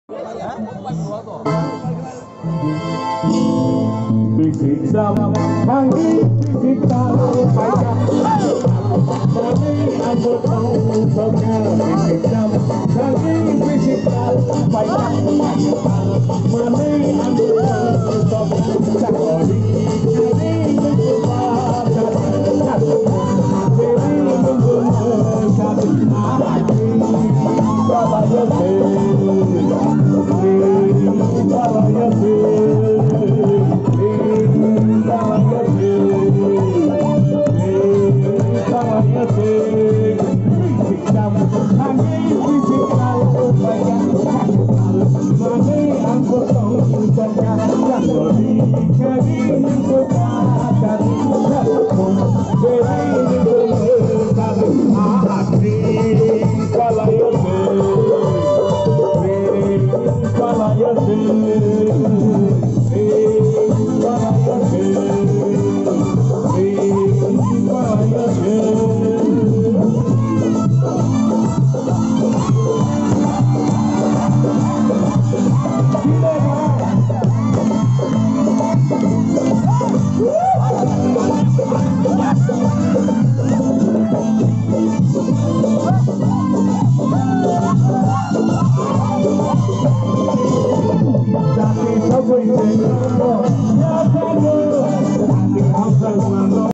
Kita pagi kita pajak mani ambut untuknya kita pagi kita pajak mani ambut untuknya kori jadi mencoba jadi mencoba